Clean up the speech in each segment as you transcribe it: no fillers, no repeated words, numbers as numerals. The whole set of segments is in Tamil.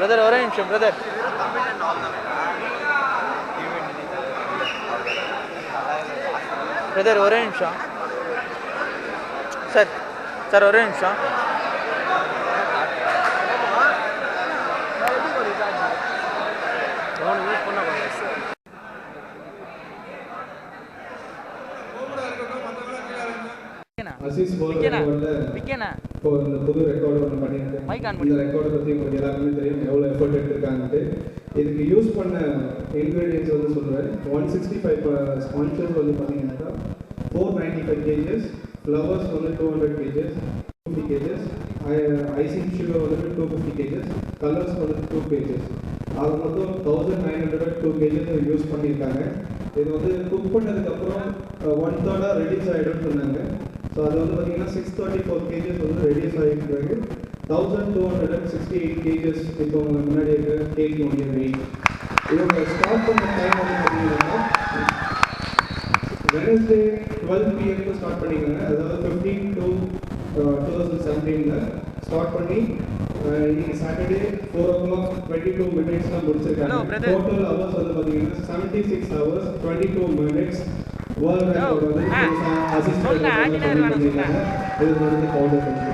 பிரதர் ஒரே நிமிஷம் பிரதர். பிரதர் ஒரே நிமிஷம் சார். சார் ஒரே நிமிஷம். அசீஸ் இப்போ இந்த புது ரெக்கார்டு ஒன்று பண்ணியிருக்கேன். இந்த ரெக்கார்டை பற்றி உங்களுக்கு எல்லாருமே தெரியும் எவ்வளோ எஃபர்ட் எடுத்திருக்காங்கன்ட்டு. இதுக்கு யூஸ் பண்ண இன்க்ரீடியன்ஸ் வந்து சொல்கிறேன். 165 ஸ்பான்சர்ஸ் வந்து பார்த்தீங்கன்னாக்கா 495 கேஜஸ், ஃப்ளவர்ஸ் வந்து 200 கேஜஸ், 50 கேஜஸ், ஐசிங் சுகர் வந்து 250 கேஜஸ், கலர்ஸ் வந்து 2 கேஜஸ். அது மொத்தம் 1902 கேஜஸ் யூஸ் பண்ணியிருக்காங்க. இது வந்து குக் பண்ணதுக்கப்புறம் 1/3 ரெடியூஸ் ஆகிடும்னு சொன்னாங்க. ஸோ அது வந்து பார்த்தீங்கன்னா 634 கேஜஸ் வந்து ரெடியூஸ் ஆகிட்டு 1268 கேஜஸ் இப்போ உங்களுக்கு முன்னாடி இருக்க கேக்குடைய வெயிட். இவங்க ஸ்டார்ட் பண்ண டைம் வந்து பார்த்தீங்கன்னா வெனஸ்டே 12 PM ஸ்டார்ட் பண்ணிக்கோங்க. அதாவது 15 to 2017 ஸ்டார்ட் பண்ணி இன்னைக்கு சாட்டர்டே 4 o'clock 22 minutes முடிச்சிருக்காங்க. டோட்டல் ஹவர்ஸ் வந்து பார்த்தீங்கன்னா 76 hours 22 minutes. வேர்ல்ட் ரெக்கார்ட் வந்து அசிஸ்டன்ட் பண்ணிருக்காங்க. இது வந்து ஃபாலோ பண்ணுங்க.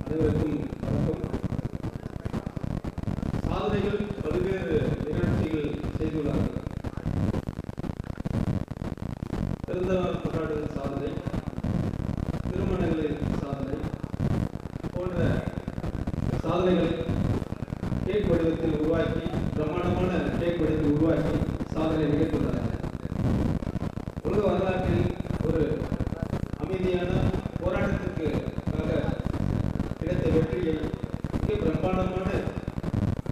அனைவருக்கும் வணக்கம். சாதனைகள் பல்வேறு நிகழ்ச்சிகள் செய்துள்ளார்கள். பிறந்தநாள் கொண்டாடுதல் சாதனை, திருமணங்களின் சாதனை போன்ற சாதனைகளை கேக் வடிவத்தில் உருவாக்கி, பிரமாண்டமான கேக் வடிவத்தில் உருவாக்கி சாதனை நிகழ்த்துள்ளார்கள். உலக வரலாற்றில் ஒரு அமைதியான போராட்டத்திற்காக கிடைத்த வெற்றியை மிக பிரம்மாண்டமான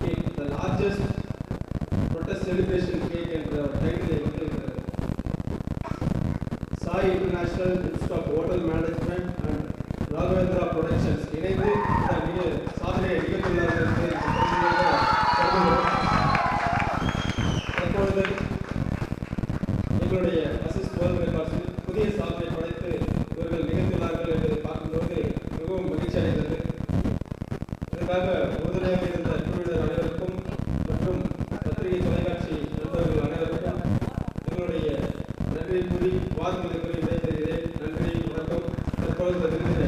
cake, the largest protest celebration cake என்ற டைட்டிலை வென்றிருக்கிறது. Sai international institute of hotel management and Raghavendra productions இணைந்து இந்த சாதனையை நிகழ்த்துள்ளார்கள் என்று தற்பொழுது எங்களுடைய அசிஸ் வேர்ல்ட் ரெக்கார்ட்ஸில் புதிய சாதனை படைத்து இவர்கள் நிகழ்த்துள்ளார்கள் என்பதை பார்க்கும்போது மிகவும் மகிழ்ச்சி அடைந்தது. இதற்காக உறுதுணையாக இருந்த குழுவினர் அனைவருக்கும் மற்றும் பத்திரிகை தொலைக்காட்சி நண்பர்கள் அனைவருக்கும் எங்களுடைய நன்றி கூறி வாழ்த்துக்களை கூறி விடைபெறுகிறேன். நன்றி, வணக்கம். தற்பொழுது விருந்தின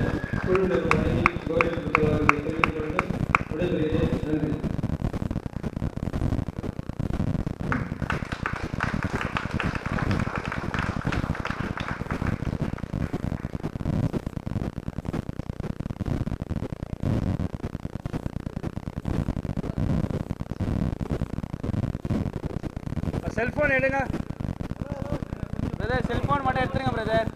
குழுவினர் வழங்கி கௌரவித்துள்ளார்கள் தெரிவித்துக் கொண்டு விடைபெறுகிறேன். நன்றி. செல்போன் எடுங்க பிரதர். செல்போன் மட்டும் எடுத்துருங்க பிரதர்.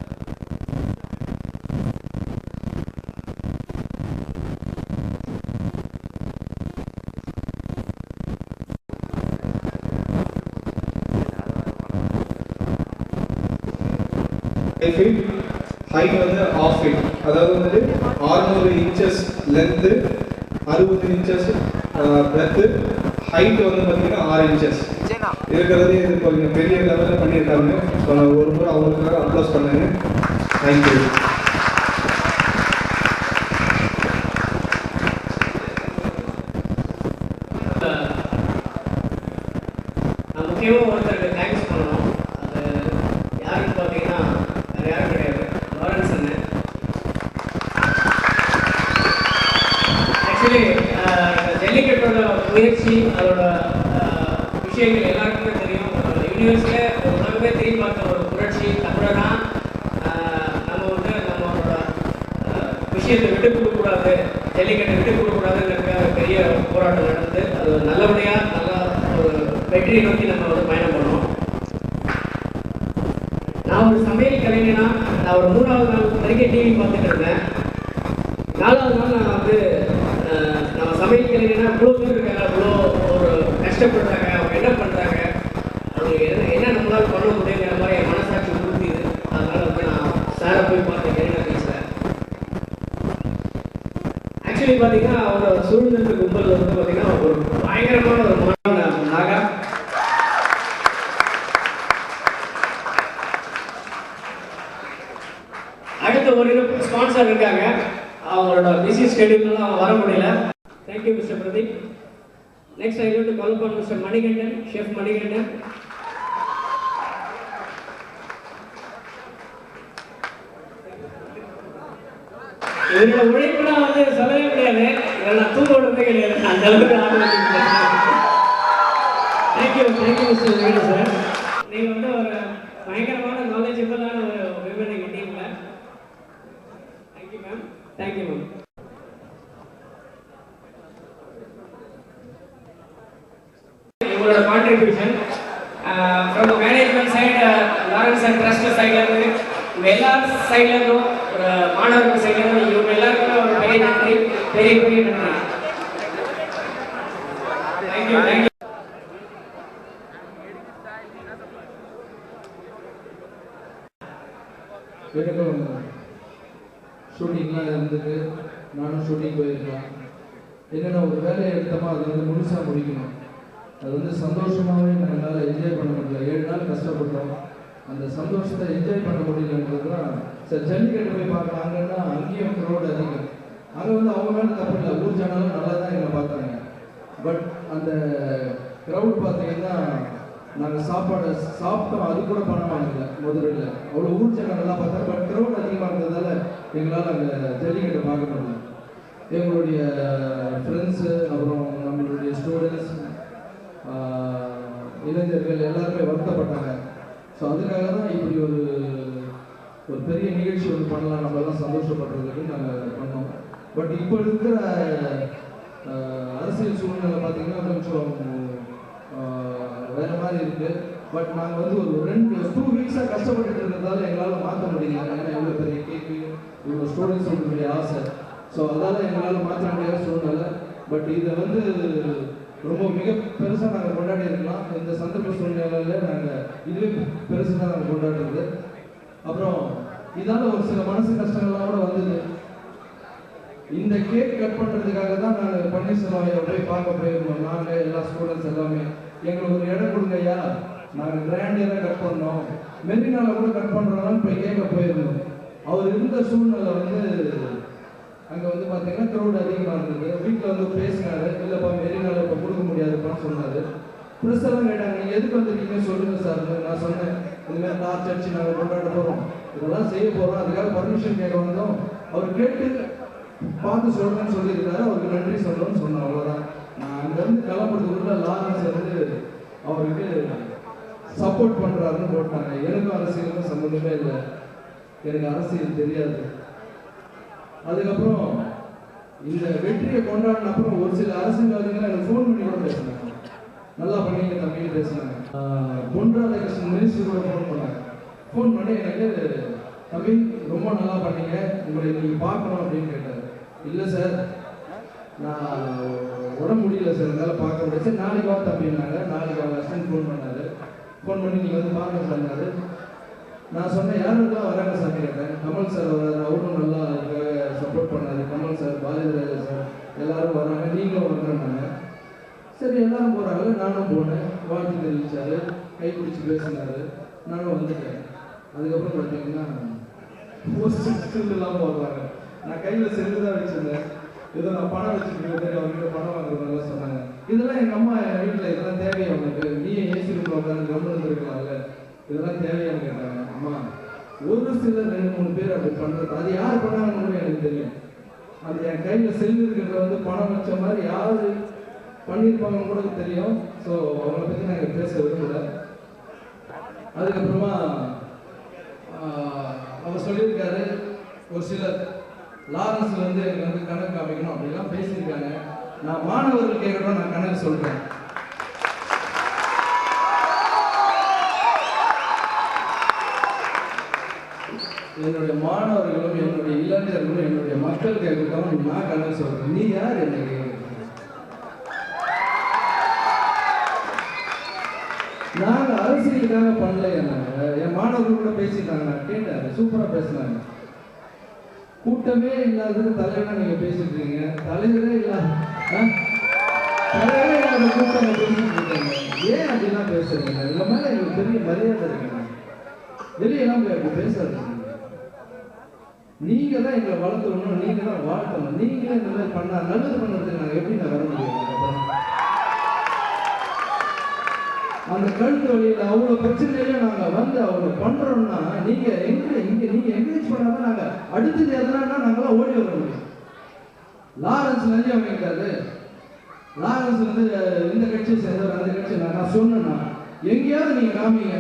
ஹைட் வந்து ஆஃப் ஃபீட், அதாவது வந்துட்டு 600 inches length, 60 inches breadth, height வந்து பார்த்தீங்கன்னா 6 inches இருக்கிறதே. இது கொஞ்சம் பெரிய லெவலில் பண்ணியிருக்காங்க. ஸோ நான் ஒரு முறை அவங்களுக்காக அப்ளோஸ் பண்ணேங்க. தேங்க்யூ. நான் முக்கியமாக ஒருத்தருக்கு தேங்க்ஸ் பண்ணணும். அது யாருன்னு பார்த்தீங்கன்னா வேறு யாரும் கிடையாது, லாரன்ஸ் அண்ணன். ஆக்சுவலி ஜல்லிக்கட்டோட முயற்சி, அதோட விஷயங்கள் எல்லாருக்குமே தெரியும். யூனிவர்ஸில் ஒரு உலகமே திரும்பி பார்த்த ஒரு புரட்சி தமிழனா. நம்ம வந்து நம்மளோட விஷயத்தை விட்டு கொடுக்கக்கூடாது, ஜல்லிக்கட்டை விட்டு கொடுக்கக்கூடாதுங்கிறதுக்காக பெரிய போராட்டம் நடந்து அது நல்லபடியாக நல்லா ஒரு வெற்றியை நோக்கி நம்ம வந்து பயணம் பண்ணோம். நான் ஒரு சமையல் கலைஞனா நான் ஒரு 3வது நாள் வரைக்கும் டிவி பார்த்துட்டு இருந்தேன். 4வது நாள் நான் வந்து நம்ம சமையல் கலைஞனா இவ்வளோ பேர் இருக்காங்க, இவ்வளோ ஒரு கஷ்டப்படுறாங்க, அவங்க என்ன பண்ணுறாங்க, அவங்க என்ன நம்மளால் பண்ண முடியுங்கிற மாதிரி என் மனசாட்சி உறுத்திது. அதனால் வந்து நான் சாரை போய் பார்த்தேன் மெரினா பீச்சில். ஆக்சுவலி பார்த்தீங்கன்னா அவரோட சூழ்நிலை கும்பல் வந்து பார்த்தீங்கன்னா ஒரு பயங்கரமான ஒரு நாகா. அடுத்த ஒரு ஸ்பான்சர் இருக்காங்க, அவங்களோட பிஸி ஸ்கெடியூல்லாம் வர முடியல. Next, I want to call upon Mr. Manikandan, Chef Manikandan. இவரோட உழைப்புலாம் வந்து சொல்லவே முடியாது. இதெல்லாம் தூங்க விடுறதே கிடையாது. அந்த அளவுக்கு ஆர்வம். Thank you mister Venu sir. நீங்கள் வந்து ஒரு பயங்கரமான நாலேஜபிளான ஒரு விமன் எங்கள் டீமில். Thank you ma'am. Thank you ma'am. உங்களோட contribution from the management side, Lawrence and trust சைட்லேருந்து, எல்லா சைட்லேருந்தும், ஒரு மாணவர்கள் சைட்லேருந்து, இவங்க எல்லாருக்குமே ஒரு பெரிய நன்றி, பெரிய பெரிய நன்றி. Thank you thank you. எனக்கும் ஷூட்டிங்லாம் இருந்துட்டு நானும் ஷூட்டிங் போயிருக்கலாம். என்னென்னா ஒரு வேலையை எடுத்தோமா அதை வந்து முழுசாக முடிக்கணும். அது வந்து சந்தோஷமாகவே என்னால் என்ஜாய் பண்ண முடியல. 7 நாள் கஷ்டப்பட்டோம். அந்த சந்தோஷத்தை என்ஜாய் பண்ண முடியலன்றது தான். சரி, ஜல்லிக்கட்டு போய் பார்க்கலாங்கன்னா அங்கேயும் க்ரௌட் அதிகம். அங்கே வந்து அவங்க மேலே தப்பு இல்லை, ஊர் ஜனங்களும் நல்லா தான் எங்களை பார்த்தாங்க. பட் அந்த க்ரௌட் பார்த்தீங்கன்னா நாங்கள் சாப்பிட்டோம், அது கூட பண்ண வாங்கல மதுரையில். அவ்வளோ ஊர் ஜனங்கள்லாம் பார்த்தா, பட் க்ரௌட் அதிகமாக இருந்ததால் எங்களால் அங்கே ஜல்லிக்கட்டை பார்க்க முடியல. எங்களுடைய ஃப்ரெண்ட்ஸு, அப்புறம் நம்மளுடைய ஸ்டூடெண்ட்ஸ், இளைஞர்கள் எல்லாருமே வருத்தப்பட்டாங்க. ஸோ அதுக்காக தான் இப்படி ஒரு பெரிய நிகழ்ச்சி ஒன்று பண்ணலாம், நம்மளாம் சந்தோஷப்படுறதுக்கு நாங்கள் பண்ணோம். பட் இப்போ இருக்கிற அரசியல் சூழ்நிலை பார்த்திங்கன்னா கொஞ்சம் வேறு மாதிரி இருக்குது. பட் நாங்கள் வந்து ஒரு 2 வீக்ஸாக கஷ்டப்பட்டுட்டு இருக்கிறதால எங்களால் மாற்ற முடியல. ஏன்னா இவ்வளோ பெரிய கேக்கு, இவ்வளோ ஸ்டூடெண்ட்ஸ் உங்களுக்கு ஆசை. ஸோ அதால் எங்களால் மாற்ற முடியாத சூழ்நிலை. பட் இதை வந்து ரொம்ப மிக பெருசாக நாங்கள் கொண்டாடி இருக்கலாம். இந்த சந்தர்ப்ப சூழ்நிலையில் நாங்கள் இதுவே பெருசு தான் நாங்கள் கொண்டாடுறது. அப்புறம் இதால் ஒரு சில மனசு கஷ்டங்கள்லாம் கூட வந்தது. இந்த கேக் கட் பண்ணுறதுக்காக தான் நாங்கள் பன்னீர்செல்வம் போய் பார்க்க போயிருந்தோம். நாங்கள் எல்லா ஸ்டூடெண்ட்ஸ் எல்லாமே எங்களுக்கு ஒரு இடம் கொடுங்க ஐயா, நாங்கள் கிராண்டியராக கட் பண்ணோம், மெரினாவில் கூட கட் பண்ணுறோம்னு போய் கேட்க போயிருந்தோம். அவர் இருந்த சூழ்நிலை வந்து அங்கே வந்து பார்த்தீங்கன்னா க்ரௌட் அதிகமாக இருந்தது. வீட்டில் வந்து பேசினாரு, இல்லைப்பா மெரினாவில் இப்போ கொடுக்க முடியாதுப்பான்னு சொன்னார். ப்ரெஸ் எல்லாம் கேட்டாங்க, நீங்கள் எதுக்கு வந்துருக்கீங்கன்னு சொல்லுங்கள் சார். நான் சொன்னேன், இதுமாதிரி டார்ச் அடிச்சு நாங்கள் கொண்டாட போகிறோம், இதெல்லாம் செய்ய போகிறோம், அதுக்காக பர்மிஷன் கேட்க வந்தோம். அவர் கேட்டு பார்த்து சொல்கிறேன்னு சொல்லியிருக்காரு, அவருக்கு நன்றி சொல்லணும்னு சொன்னேன். அவ்வளோதான். நான் அங்கேருந்து கிளம்புறதுக்குள்ள லாரன்ஸ் வந்து அவருக்கு சப்போர்ட் பண்ணுறாருன்னு போட்டாங்க. எனக்கும் அரசியலுக்கும் சம்மந்தமே இல்லை, எனக்கு அரசியல் தெரியாது. அதுக்கப்புறம் இந்த வெற்றியை கொண்டாடின அப்புறம் ஒரு சில அரசியல்வாதிகள் எனக்கு ஃபோன் பண்ணி கூட பேசினாங்க, நல்லா பண்ணீங்க தம்பின்னு பேசினாங்க. பொன் ராதாகிருஷ்ணன் மினிஸ்டர் கூட ஃபோன் பண்ணாங்க. ஃபோன் பண்ணி எனக்கு, தம்பி ரொம்ப நல்லா பண்ணீங்க, உங்களை நீங்கள் பார்க்கணும் அப்படின்னு கேட்டார். இல்லை சார், நான் உடம்பு முடியல சார், என்னால் பார்க்க முடியாது. சரி நாளைக்கு வா தம்பினாங்க. நாளைக்கு அவங்க ஹஸ்பண்ட் ஃபோன் பண்ணார். ஃபோன் பண்ணி நீங்கள் வந்து பார்க்க சொன்னார். நான் சொன்னேன், யாருக்கெல்லாம் வராங்க சார் கேட்டேன். கமல் சார் வராரு, அவரும் நல்லா சப்போர்ட் பண்ணார். கமல் சார், பாரதிராஜா சார் எல்லாரும் வராங்க, நீங்களும் வரணுன்னாங்க. சரி எல்லாரும் போகிறாங்க, நானும் போனேன். வாழ்த்து தெரிவித்தார், கைப்பிடிச்சி பேசினார், நானும் வந்துட்டேன். அதுக்கப்புறம் பார்த்தீங்கன்னா போஸ்ட்லாம் போடுறாங்க. நான் கையில் செல்லு தான் வச்சுருந்தேன், ஏதோ நான் பணம் வச்சுருக்கேன், அவங்ககிட்ட பணம் வாங்குறதுனால சொன்னாங்க. இதெல்லாம் எங்கள் அம்மா வீட்டில் இதெல்லாம் தேவையா அவங்களுக்கு, நீ ஏசி ரூமில் உட்காந்து கவர்மெண்ட் இருக்கலாம்ல, இதெல்லாம் தேவையான்னு கேட்டாங்க. அம்மா ஒரு சிலர் 2-3 பேர் அப்படி பண்ணுறது, அது யார் பண்ணாங்கன்னு எனக்கு தெரியும். அது என் கையில் செல்லு இருக்கிறத வந்து பணம் வச்ச மாதிரி யார் பண்ணியிருப்பாங்கன்னு கூட தெரியும். ஸோ அவங்கள பற்றி நான் இங்கே பேச விரும்பல. அதுக்கப்புறமா அவர் சொல்லியிருக்காரு, ஒரு சிலர் லாரன்ஸ் வந்து எனக்கு வந்து கணக்கு காமிக்கணும் அப்படிலாம் பேசியிருக்காங்க. நான் மாணவர்கள் கேட்கணும், நான் கணக்கு சொல்கிறேன். என்னுடைய மாணவர்களும் என்னுடைய இளைஞர்களும் என்னுடைய மக்கள் கேட்கட்டும், நான் கணக்கு சொல்கிறேன். நீ யார் என்ன கேட்க? நாங்கள் அரசியலுக்காக பண்ணல. என் மாணவர்கள் கூட பேசிட்டாங்க, நான் கேட்டேன், சூப்பராக பேசினாங்க. கூட்டமே இல்லாதது தலைவனா நீங்கள் பேசிட்டு இருக்கீங்க, தலைவரே இல்லாத கூட்டம் பேசிட்டு இருக்கீங்க, ஏன் அப்படிலாம் பேசுறீங்க? இந்த மாதிரி எங்களுக்கு பெரிய மரியாதை இருக்குங்க. வெளியெல்லாம் போய் அப்படி பேசாதீங்க. நீங்க தான் எங்களை வளர்த்துக்கணும், நீங்க தான் வாழ்த்தணும். நீங்களே இந்த மாதிரி பண்ணா நல்லது பண்ணுறதுக்கு நாங்கள் எப்படி நான் வர முடியும்? அந்த கழுத்து வழியில் அவ்வளோ பிரச்சனையில நாங்கள் வந்து அவரை பண்ணுறோம்னா நீங்கள் நீங்கள் என்கரேஜ் பண்ணாதான் நாங்கள் அடுத்தது எதனா நாங்களாம் ஓடி வர முடியும். லாரன்ஸ் லஞ்சம் வாங்கிட்டாரு, லாரன்ஸ் வந்து இந்த கட்சியை சேர்ந்தவர் அந்த கட்சி நான் சொன்னேன்னா எங்கேயாவது நீங்கள் காமிங்க.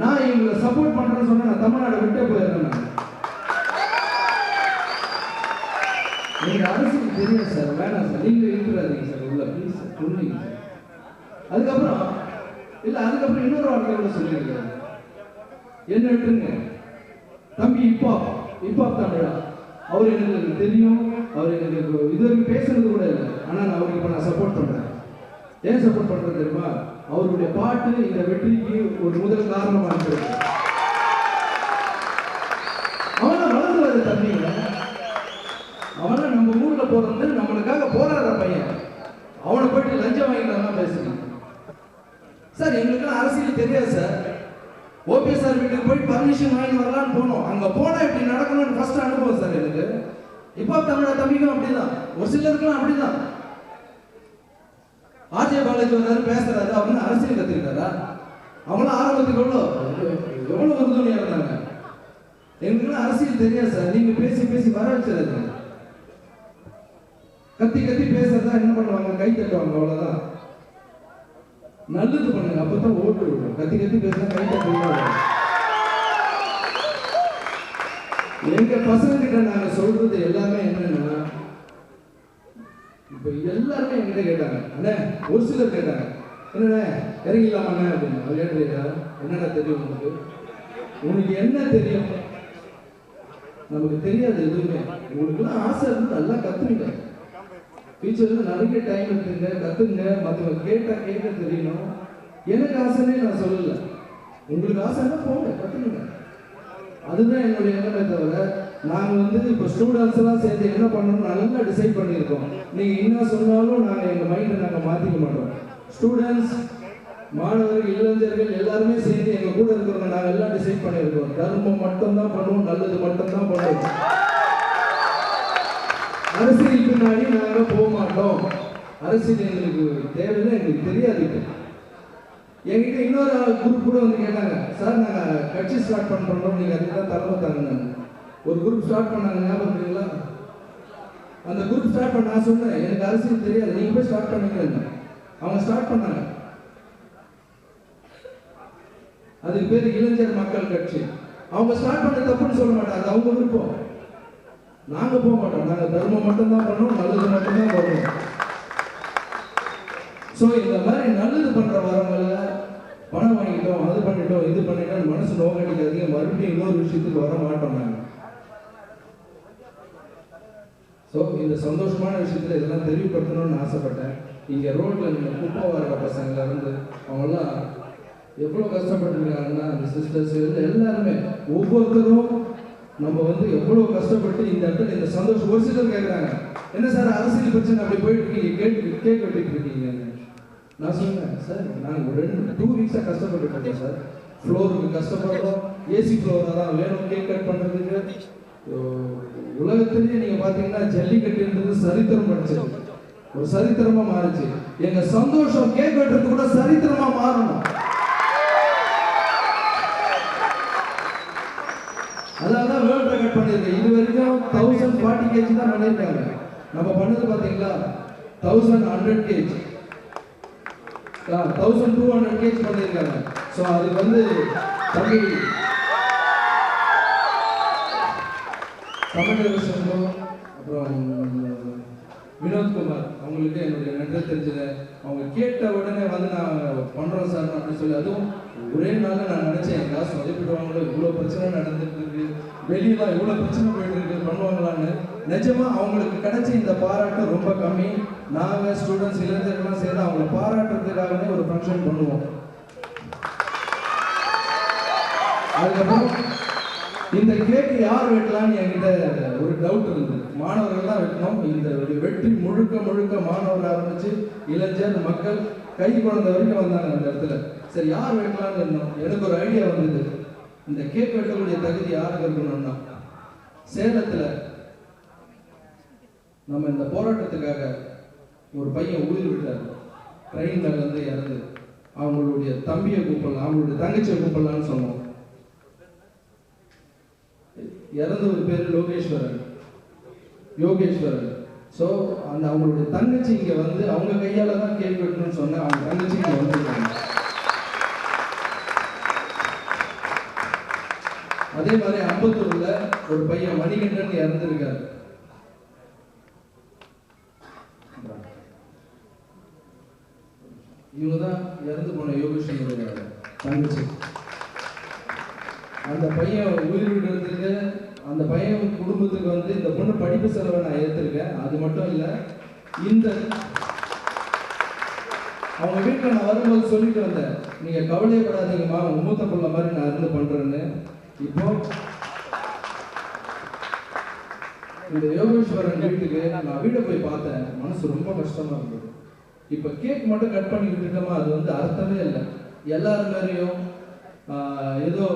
நான் எங்களை சப்போர்ட் பண்ணுறேன்னு சொன்னால் நான் தமிழ்நாடு விட்டே போயிடுறேன். நான் நீங்கள் அரசுக்கு தெரியும் சார், வேணாம் சார், நீங்கள் இருக்கிறாதீங்க சார் உள்ள ப்ளீஸ் சார், சொல்லுங்க சார். அதுக்கப்புறம் இன்னொரு வார்த்தை கூட சொல்லியிருக்காரு, என்ன விட்டுருங்க தம்பி இப்பாப் தமிழா, அவர் எனக்கு தெரியும், அவர் எனக்கு இதுவரைக்கும் பேசுறது கூட இல்லை, ஆனால் நான் அவருக்கு இப்போ நான் சப்போர்ட் பண்ணுறேன். ஏன் சப்போர்ட் பண்ணுறது தெரியுமா? அவருடைய பாட்டு இந்த வெற்றிக்கு ஒரு முதல் காரணமாக இருக்கிறது. அவனை வளர்ந்து வர தம்பிங்க, அவனை நம்ம ஊரில் போறது நம்மளுக்காக போராடுற பையன், அவனை போயிட்டு லஞ்சம் வாங்கிட்டான் பேசுறீங்க சார். எங்களுக்குலாம் அரசியல் தெரியாது சார். ஓபிஎஸ் சார் வீட்டுக்கு போய் பர்மிஷன் வாங்கி வரலான்னு போனோம். அங்கே போனால் இப்படி நடக்கணும்னு ஃபர்ஸ்ட் அனுபவம் சார் எனக்கு. இப்போ தமிழா தம்பிக்கும் அப்படிதான், ஒரு சிலருக்குலாம் அப்படிதான். ஆர்ஜே பாலாஜி வர்றாரு பேசுறாரு, அவங்க அரசியல் கத்துக்கிட்டாரா? அவங்களாம் ஆரம்பத்துக்கு எவ்வளோ உறுதுணையாக இருந்தாங்க. எங்களுக்குலாம் அரசியல் தெரியாது சார். நீங்க பேசி பேசி வர வச்சிருங்க. கத்தி கத்தி பேசுறதா என்ன பண்ணுவாங்க? கை தட்டுவாங்க, அவ்வளவுதான். நல்லது பண்ணுங்க, அப்பதான் ஓட்டு விடும். கத்தி கத்தி பேசுனா கை தட்டுவாங்க. எங்க பசங்க கிட்ட நாங்க சொல்றது எல்லாமே என்னன்னா, இப்ப எல்லாருமே என்கிட்ட கேட்டாங்க, அண்ணே ஒரு சிலர் கேட்டாங்க, என்னண்ணே இறங்கிடலாமாண்ணே அப்படின்னு. விளையாடுறீங்களா? என்னடா தெரியும் உங்களுக்கு? உனக்கு என்ன தெரியும்? நமக்கு தெரியாது எதுவுமே. உங்களுக்குலாம் ஆசை இருந்து நல்லா கத்துங்க. ஃபியூச்சர்ல நிறைய டைம் எடுத்துங்க, கத்துங்க. மற்றவங்க கேட்க தெரியணும். எனக்கு ஆசைன்னே நான் சொல்லல, உங்களுக்கு ஆசைன்னா போங்க கத்துங்க. அதுதான் என்னுடைய எண்ணமே தவிர, நாங்கள் வந்து இப்போ ஸ்டூடெண்ட்ஸ் எல்லாம் சேர்ந்து என்ன பண்ணணும்னு நல்லா டிசைட் பண்ணியிருக்கோம். நீங்கள் என்ன சொன்னாலும் நாங்கள் எங்கள் மைண்டை நாங்கள் மாற்றிக்க மாட்டோம். ஸ்டூடெண்ட்ஸ், மாணவர்கள், இளைஞர்கள் எல்லாருமே சேர்ந்து எங்கள் கூட இருக்கிறவங்க நாங்கள் எல்லாம் டிசைட் பண்ணியிருக்கோம். தர்மம் மட்டும்தான் பண்ணுவோம், நல்லது மட்டும்தான் பண்ணுவோம். அரசியல் பின்னாடி நாங்கள் போக மாட்டோம். அரசியல் எங்களுக்கு தேவைன்னு எங்களுக்கு தெரியாது. என்கிட்ட இன்னொரு குரூப் கூட வந்து கேட்டாங்க, சார் நாங்கள் கட்சி ஸ்டார்ட் பண்ணுறோம், நீங்கள் அதுக்கு தான் தலைமை தாங்க. ஒரு குரூப் ஸ்டார்ட் பண்ணாங்க, ஞாபகம் இருக்குங்களா? அந்த குரூப் ஸ்டார்ட் பண்ண நான் சொன்னேன், எனக்கு அரசியல் தெரியாது, நீங்கள் போய் ஸ்டார்ட் பண்ணுங்க. அவங்க ஸ்டார்ட் பண்ணாங்க. அதுக்கு பேர் இளைஞர் மக்கள் கட்சி. அவங்க ஸ்டார்ட் பண்ண தப்புன்னு சொல்ல மாட்டாங்க, அது அவங்க விருப்பம். நாங்கள் போக மாட்டோம். நாங்கள் தர்மம் மட்டும்தான் பண்ணுவோம், நல்லது மட்டும்தான் பண்ணுவோம். ஸோ இந்த மாதிரி நல்லது பண்ற வரவங்கள பணம் வாங்கிட்டோம், அது பண்ணிட்டோம், இது பண்ணிட்டோம் மனசு நோக்கடிக்காதீங்க. மறுபடியும் இன்னொரு விஷயத்துக்கு வர மாட்டோம் நாங்கள். ஸோ இந்த சந்தோஷமான விஷயத்துல இதெல்லாம் தெளிவுபடுத்தணும்னு ஆசைப்பட்டேன். இங்கே ரோட்ல நீங்கள் குப்பை வர்ற பசங்கள இருந்து அவங்கெல்லாம் எவ்வளோ கஷ்டப்பட்டுருக்காங்கன்னா, அந்த சிஸ்டர்ஸ் எல்லாருமே ஒவ்வொருத்தரும் நம்ம வந்து எவ்வளோ கஷ்டப்பட்டு இந்த இடத்துல இந்த சந்தோஷம். ஒரு சிலர் கேட்குறாங்க, என்ன சார் அரசியல் பிரச்சனை அப்படி போயிட்டு இருக்கீங்க, கேக் வெட்டிட்டு இருக்கீங்க. நான் சொன்னேன், சார் நாங்கள் ஒரு 2 வீக்ஸாக கஷ்டப்பட்டு இருக்கோம் சார். ஃப்ளோருக்கு கஷ்டப்படுறோம், ஏசி ஃப்ளோராக தான் வேணும் கேக் கட் பண்ணுறதுக்கு. உலகத்திலேயே நீங்கள் பார்த்தீங்கன்னா ஜல்லிக்கட்டுன்றது சரித்திரம் படிச்சது, ஒரு சரித்திரமாக மாறிச்சு. எங்கள் சந்தோஷம் கேக் வெட்டுறது கூட சரித்திரமாக மாறணும். அதனால வேர்ல்ட் ரெக்கார்ட் பண்ணியிருக்கேன். இது வரைக்கும் 1040 kg தான் பண்ணியிருக்காங்க. நம்ம பண்ணது பார்த்தீங்களா 1100 kg, 1200 kg பண்ணியிருக்காங்க. ஸோ அது வந்து தமிழக சங்கம், அப்புறம் வினோத்குமார் அவங்களுக்கு என்னுடைய நன்றி தெரிஞ்சது. அவங்க கேட்ட உடனே வந்து நான் பண்ணுறோம் சார் அப்படின்னு சொல்லி, அதுவும் ஒரே நாள் நான் நினச்சேன், என் காசு மதிப்பிடுவாங்களோ, இவ்வளோ பிரச்சனை நடந்துட்டு இருக்கு, வெளியெல்லாம் இவ்வளோ பிரச்சனை போயிட்டு இருக்கு, பண்ணுவாங்களான்னு. நிஜமாக அவங்களுக்கு கிடைச்ச இந்த பாராட்டு ரொம்ப கம்மி. நாங்கள் ஸ்டூடெண்ட்ஸ் இளைஞர்கள்லாம் சேர்ந்து அவங்களை பாராட்டுறதுக்காகவே ஒரு ஃபங்க்ஷன் பண்ணுவோம். அதுக்கப்புறம் இந்த கேக்கு யார் வெட்டலான்னு என்கிட்ட ஒரு டவுட் இருந்தது. மாணவர்கள் தான் வெட்டணும். இந்த வெற்றி முழுக்க முழுக்க மாணவர் ஆரம்பிச்சு இளைஞர் மக்கள் கை குழந்தை வரைக்கும் வந்தாங்க அந்த இடத்துல. சரி யார் வெட்டலான்னு இருந்தோம். எனக்கு ஒரு ஐடியா வந்தது, இந்த கேக் வெட்டக்கூடிய தகுதி யாருக்கு இருக்கணும்னா, சேலத்தில் நம்ம இந்த போராட்டத்துக்காக ஒரு பையன் உயிர் விட்டார், ட்ரெயின் மேல இருந்து இறந்து. அவங்களுடைய தம்பியை கூப்பிடலாம், அவங்களுடைய தங்கச்சியை கூப்பிடலான்னு சொன்னோம். இறந்தவர் பேர் யோகேஸ்வரன். ஸோ அந்த அவங்களுடைய தங்கச்சி இங்கே வந்து அவங்க கையால் தான் கேக் வெட்டணும்னு சொன்னேன். அவங்க தங்கச்சி இங்கே வந்துருக்காங்க. அதே மாதிரி அம்பத்தூர்ல ஒரு பையன் மணிகண்டன் இறந்துருக்காரு. இவங்க தான் இறந்து போன யோகேஸ்வரனுடைய தங்கச்சி. அந்த பையன் உயிர் விடுறதுக்கு, அந்த பையன் குடும்பத்துக்கு வந்து இந்த பொண்ணு படிப்பு செலவை நான் ஏற்றிருக்கேன். அது மட்டும் இல்லை, இந்த அவங்க வீட்டில் நான் வரும்போது சொல்லிட்டு வந்தேன், நீங்கள் கவலையப்படாதீங்கம்மா, மூத்த பிள்ளை மாதிரி நான் இருந்து பண்ணுறேன்னு. இப்போ இந்த யோகேஸ்வரன் வீட்டுக்கு நான் வீட்டை போய் பார்த்தேன், மனசு ரொம்ப கஷ்டமா இருந்தது. இப்போ கேக் மட்டும் கட் பண்ணி விட்டுட்டோமா, அது வந்து அர்த்தமே இல்லை. எல்லாரும் மாதிரியும் ஏதோ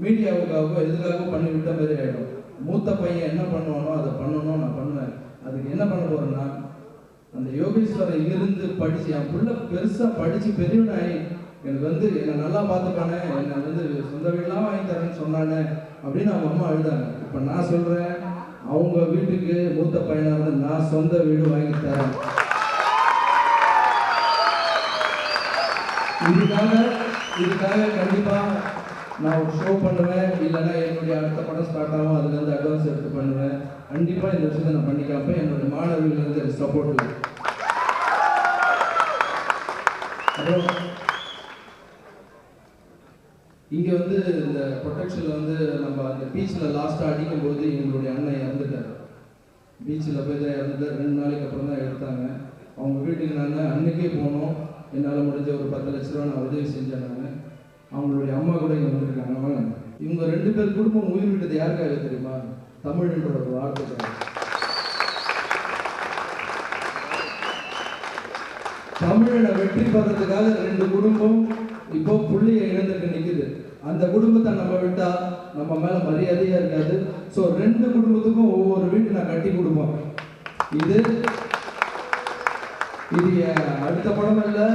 மீடியாவுக்காகவோ எதுக்காகவோ பண்ணி விட்ட மாதிரி ஆகிடும். மூத்த பையன் என்ன பண்ணுவானோ அதை பண்ணணும், நான் பண்ணுவேன். அதுக்கு என்ன பண்ண போறேன்னா, அந்த யோகேஸ்வரன் இருந்து படிச்சு என் பிள்ளை பெருசாக படித்து பெரியவனாய் எனக்கு வந்து என்னை நல்லா பார்த்துப்பானே, என்னை வந்து சொந்த வீடெலாம் வாங்கி தரேன்னு சொன்னானே அப்படின்னு அவங்க அம்மா அழுதாங்க. இப்போ நான் சொல்கிறேன், அவங்க வீட்டுக்கு மூத்த பையனாக இருந்து நான் சொந்த வீடு வாங்கி தரேன். இதுக்காக கண்டிப்பாக நான் ஒரு ஷோ பண்ணுவேன். இல்லைன்னா என்னுடைய அடுத்த படம் ஸ்டார்ட் ஆகும், அதுலேருந்து அட்வான்ஸ் எடுத்து பண்ணுவேன். கண்டிப்பாக இந்த விஷயத்தை நான் பண்ணி காப்பேன். என்னுடைய மாணவர்களுக்கு சப்போர்ட் இல்லை. அப்புறம் இங்கே வந்து இந்த ப்ரொடெக்ஷனில் வந்து நம்ம அந்த பீச்சில் லாஸ்ட்டாக அடிக்கும் போது எங்களுடைய அண்ணன் இறந்துட்டார். பீச்சில் போய் தான் இறந்துட்டார். 2 நாளைக்கு அப்புறம் தான் எடுத்தாங்க. அவங்க வீட்டுக்கு நான் அன்றைக்கே போனோம். என்னால் முடிஞ்ச ஒரு 10 லட்ச ரூபா நான் உதவி செஞ்சேன். நான் அவங்களுடைய அம்மா கூட இங்கே வந்திருக்காங்க. இவங்க 2 பேர் குடும்பம் உயிர் விட்டது யாருக்காக தெரியுமா? தமிழ்ன்ற ஒரு வார்த்தைக்காக. தமிழனை வெற்றி பெறதுக்காக 2 குடும்பம் இப்போ புள்ளியை இழந்துட்டு நிற்குது. அந்த குடும்பத்தை நம்ம விட்டா நம்ம மேல மரியாதையா இருக்காது. ஸோ 2 குடும்பத்துக்கும் ஒவ்வொரு வீட்டு நான் கட்டி கொடுப்போம். இது அடுத்த படம் இல்லை,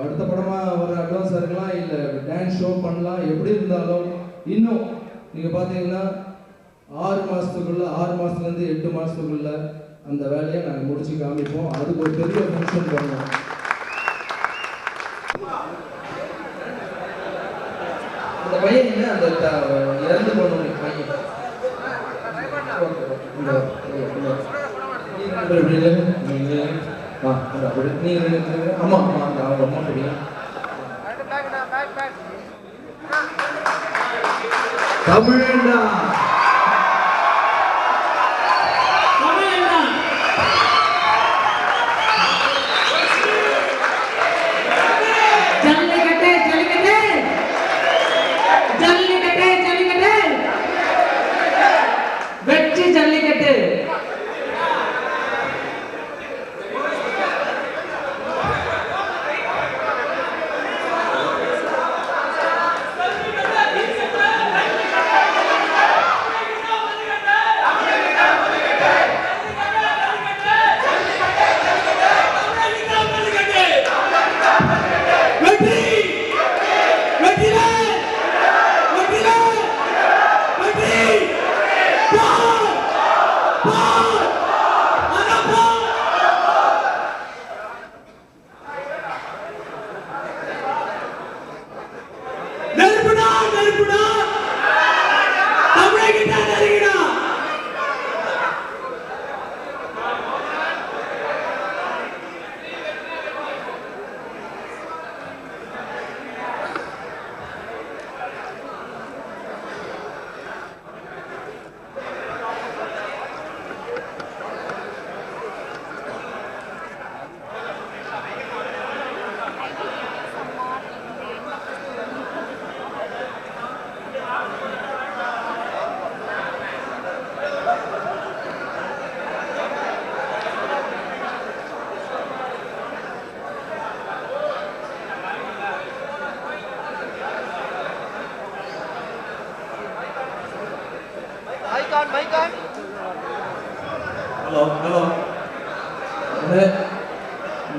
அடுத்த படமா ஒரு அட்வான்ஸாக இருக்கலாம், இல்லை டான்ஸ் ஷோ பண்ணலாம். எப்படி இருந்தாலும் இன்னும் நீங்கள் பார்த்தீங்கன்னா 6 மாதத்துக்குள்ள, 6 மாதத்துலேருந்து 8 மாதத்துக்குள்ள அந்த வேலையை நாங்கள் முடிச்சு காமிப்போம். அதுக்கு ஒரு பெரிய ஃபங்க்ஷன் பண்ணுவோம். அந்த பையன் என்ன அந்த இறந்து போன பையன் ஆமா அவங்க அம்மா தெரியும். தமிழண்டா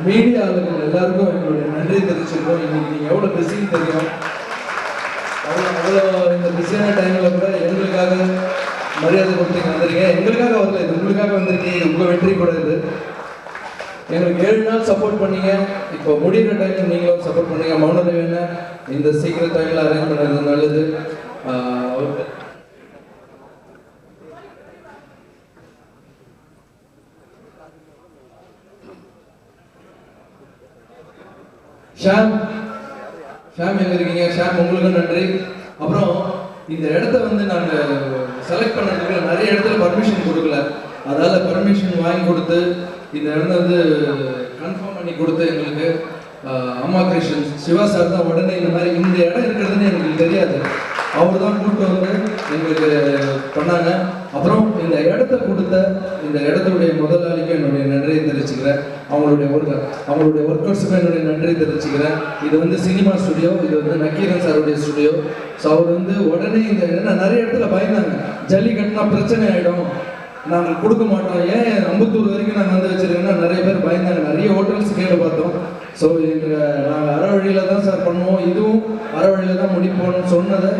மீடியாளர்கள் எல்லாருக்கும் எங்களுடைய நன்றி தெரிவிச்சுக்கிறேன். வச்சுருக்கோம். இன்னைக்கு நீங்கள் எவ்வளோ பிஸின்னு தெரியும். அவ்வளோ இந்த பிஸியான டைமில் கூட எங்களுக்காக மரியாதை கொடுத்து வந்திருக்கீங்க. எங்களுக்காக வரல, இது உங்களுக்காக வந்திருக்கீங்க. உங்கள் வெற்றி கூட இது. எங்களுக்கு 7 நாள் சப்போர்ட் பண்ணீங்க. இப்போ முடிகிற டைமில் நீங்களும் சப்போர்ட் பண்ணீங்க. மௌனரை வேணா இந்த சீக்கிரம் டைமில் அரேஞ்ச் பண்ணது நல்லது. ஷாம் எங்க இருக்கீங்க? ஷாம் உங்களுக்கும் நன்றி. அப்புறம் இந்த இடத்த வந்து நாங்கள் செலக்ட் பண்ணதுக்கு நிறைய இடத்துல பர்மிஷன் கொடுக்கல. அதால் பர்மிஷன் வாங்கி கொடுத்து இந்த இடத்த வந்து கன்ஃபார்ம் பண்ணி கொடுத்து எங்களுக்கு அம்மா கிருஷ்ணன் சிவா சார் தான் உடனே இந்த மாதிரி இந்த இடம் இருக்கிறதுன்னு எங்களுக்கு தெரியாது. அவர் தான் கூப்பிட்டு வந்து எங்களுக்கு பண்ணாங்க. அப்புறம் இந்த இடத்த கொடுத்த இந்த இடத்துடைய முதலாளிக்கும் என்னுடைய நன்றியை தெரிவிச்சுக்கிறேன். அவங்களுடைய ஒர்க்கர்ஸுக்கும் என்னுடைய நன்றியை தெரிவிச்சுக்கிறேன். இது வந்து சினிமா ஸ்டுடியோ, இது வந்து நக்கீரன் சாருடைய ஸ்டுடியோ. ஸோ அவர் வந்து உடனே இந்த என்ன நிறைய இடத்துல பயந்தாங்க, ஜல்லிக்கட்டுனா பிரச்சனை ஆகிடும், நாங்கள் கொடுக்க மாட்டோம், ஏன் அம்பத்தூர் வரைக்கும் நாங்கள் வந்து வச்சுருக்கோன்னா நிறைய பேர் பயந்தாங்க. நிறைய ஹோட்டல்ஸ் கேட்டு பார்த்தோம். ஸோ நாங்கள் அற வழியில் தான் சார் பண்ணுவோம், இதுவும் அற வழியில் தான் முடிப்போம்னு சொன்னதை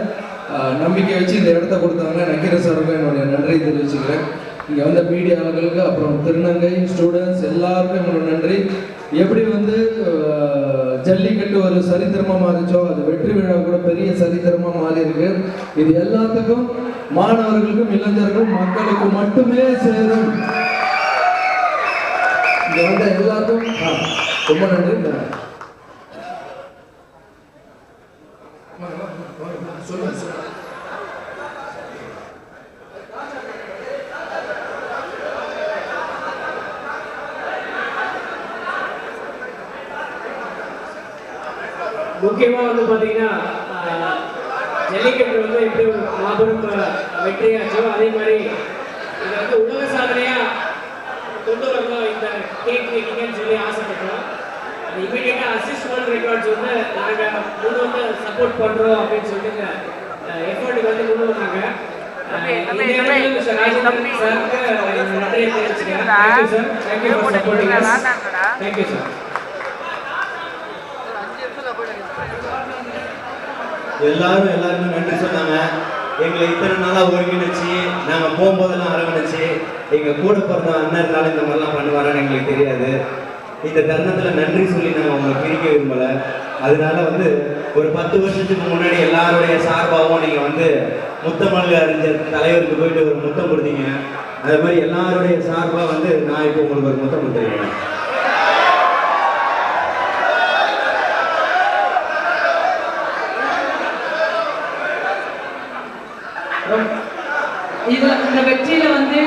நம்பிக்கை வச்சு இந்த இடத்த கொடுத்தாங்க. நக்கீர சாருக்கு என்னுடைய நன்றியை தெரிவிச்சுக்கிறேன். இங்கே வந்த மீடியாக்களுக்கு, அப்புறம் திருநங்கை ஸ்டூடெண்ட்ஸ் எல்லாருக்கும் என்னோட நன்றி. எப்படி வந்து ஜல்லிக்கட்டு ஒரு சரித்திரமாக மாறிச்சோ, அது வெற்றி விழா கூட பெரிய சரித்திரமாக மாறி இருக்கு. இது எல்லாத்துக்கும் மாணவர்களுக்கும் இளைஞர்களுக்கும் மக்களுக்கும் மட்டுமே சேரும். இங்கே வந்த எல்லாருக்கும் ரொம்ப நன்றி. முக்கியமாக வந்து பார்த்தீங்கன்னா ஜல்லிக்கட்டு வந்து எப்படி ஒரு மாபெரும் வெற்றியாச்சோ அதே மாதிரி இதை வந்து உலக சாதனையாக கொண்டு வரணும் இந்த கேக் மேக்கிங்னு சொல்லி ஆசைப்பட்டோம். அது இமீடியட்டாக அசிஸ்ட் வேர்ல்ட் ரெக்கார்ட்ஸ் வந்து நாங்கள் முன் வந்து சப்போர்ட் பண்ணுறோம் அப்படின்னு சொல்லிட்டு எஃபர்ட்டுக்கு வந்து கொண்டு வந்தாங்க. Thank you sir. எல்லாருமே நன்றி சொன்னாங்க. எங்களை இத்தனை நாளாக ஒருங்கிணைச்சு நாங்கள் போகும்போதெல்லாம் அரவணைச்சு எங்கள் கூட பிறந்த அண்ணன் இருந்தாலும் இந்த மாதிரிலாம் பண்ணுவாரான்னு எங்களுக்கு தெரியாது. இந்த தருணத்தில் நன்றி சொல்லி நாங்கள் அவங்களை பிரிக்க விரும்பலை. அதனால வந்து ஒரு 10 வருஷத்துக்கு முன்னாடி எல்லாருடைய சார்பாகவும் நீங்கள் வந்து முத்தமிழ் அறிஞர் தலைவருக்கு போயிட்டு ஒரு முத்தம் கொடுத்தீங்க. அது மாதிரி எல்லாருடைய சார்பாக வந்து நான் இப்போ உங்களுக்கு ஒரு முத்தம் கொடுத்துருக்கேன். இந்த வெற்றியில வந்து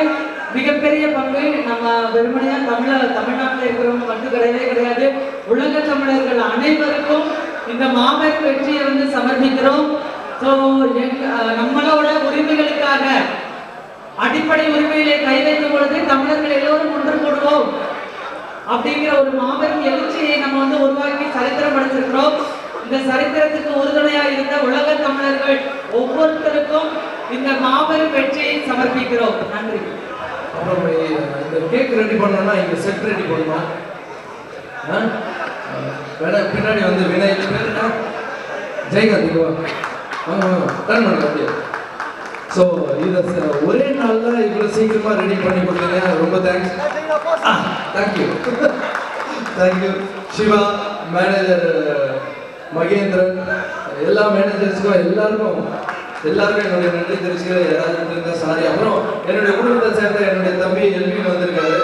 மிகப்பெரிய பங்கு நம்ம வெறுமனையா தமிழ்நாட்டில் இருக்கிறவங்க மட்டும் கிடையாது. உலக தமிழர்கள் அனைவருக்கும் இந்த மாபெரும் வெற்றியை வந்து சமர்ப்பிக்கிறோம். ஸோ நம்மளோட உரிமைகளுக்காக அடிப்படை உரிமைகளை கை வைக்கும் பொழுது தமிழர்கள் எல்லோரும் ஒன்று கூடுவோம் அப்படிங்கிற ஒரு மாபெரும் எழுச்சியை நம்ம வந்து உருவாக்கி சரித்திரம் படைச்சிருக்கிறோம். இந்த சரித்திரத்துக்கு உறுதுணையாக இருந்த உலக தமிழர்கள் ஒவ்வொருத்தருக்கும் இந்த மாபெரும் வெற்றியை சமர்ப்பிக்கிறோம். நன்றி. அப்புறம் இந்த கேக் ரெடி பண்ணோம்னா இங்கே செட் ரெடி பண்ணணும். பின்னாடி வந்து விநாயக பேருனா ஜெயகாந்த் வாங்க டர்ன் பண்ணுங்க அப்படியே. ஸோ இதை ஒரே நாளில் இவ்வளோ சீக்கிரமாக ரெடி பண்ணி கொடுத்தீங்க, ரொம்ப thanks. Thank you Siva, manager Mahendran, எல்லா மேனேஜர்ஸுக்கும் எல்லாருக்கும் என்னுடைய நன்றி தெரிவிச்சுக்கிறேன். யாராவது இருந்தா சாரி. அப்புறம் என்னுடைய குடும்பத்தை சேர்ந்த என்னுடைய தம்பி எல்வின்னு வந்திருக்காரு.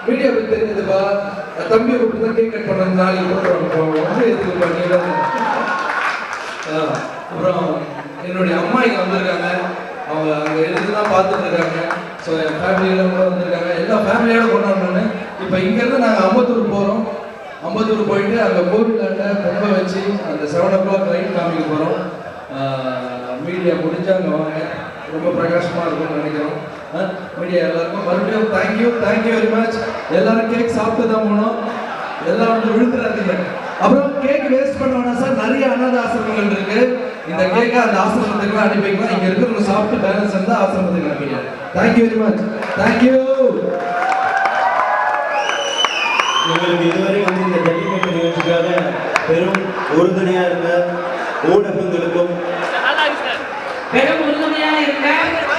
மீடியா பற்றி தெரிஞ்சதுப்பா, தம்பியை கூப்பிட்டு தான் கேக் கட் பண்ணுறது நாளைக்கு போட்டு வந்து எதுக்கு பண்ணி. அப்புறம் என்னுடைய அம்மா இங்கே வந்திருக்காங்க. அவங்க அங்கே எழுதி தான் பார்த்துட்டு இருக்காங்க. ஸோ என் ஃபேமிலியெல்லாம் கூட வந்திருக்காங்க. எல்லா ஃபேமிலியோட கொண்டாடணுன்னு இப்போ இங்கேருந்து நாங்கள் அம்பத்தூர் போகிறோம். அம்பத்தூர் போயிட்டு அங்கே கோவிலாண்ட பொம்பை வச்சு அந்த 7 o'clock லைட் காமிக்க போகிறோம். மீடியா முடிஞ்சா அங்கே வாங்க, ரொம்ப பிரகாசமாக இருக்கும்னு நினைக்கிறோம். மீடியா எல்லாருக்கும் மறுபடியும் தேங்க்யூ வெரி மச். எல்லாரும் கேக் சாப்பிட்டு தான் போனோம். எல்லாம் வந்து விழுந்துடாதீங்க. அப்புறம் கேக் வேஸ்ட் பண்ணோம்னா சார் நிறைய அனாத ஆசிரமங்கள் இருக்கு. இந்த கேக்கை அந்த ஆசிரமத்துக்குலாம் அனுப்பி வைக்கலாம். இங்கே இருக்கிறவங்க சாப்பிட்டு பேலன்ஸ் இருந்தால் ஆசிரமத்துக்கு அனுப்பிங்க. Thank you very much. தேங்க்யூ. எங்களுக்கு இதுவரை வந்து இந்த ஜல்லிக்கட்டு நிகழ்ச்சிக்காக பெரும் உறுதுணையாக இருந்த ஊடகங்களுக்கும் பெரும் உறுதுணையாக இருக்க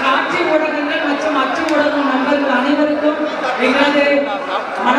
காட்சி ஊடகங்கள் மற்றும் அச்சு ஊடகம் நண்பர்கள் அனைவருக்கும் எங்களது மன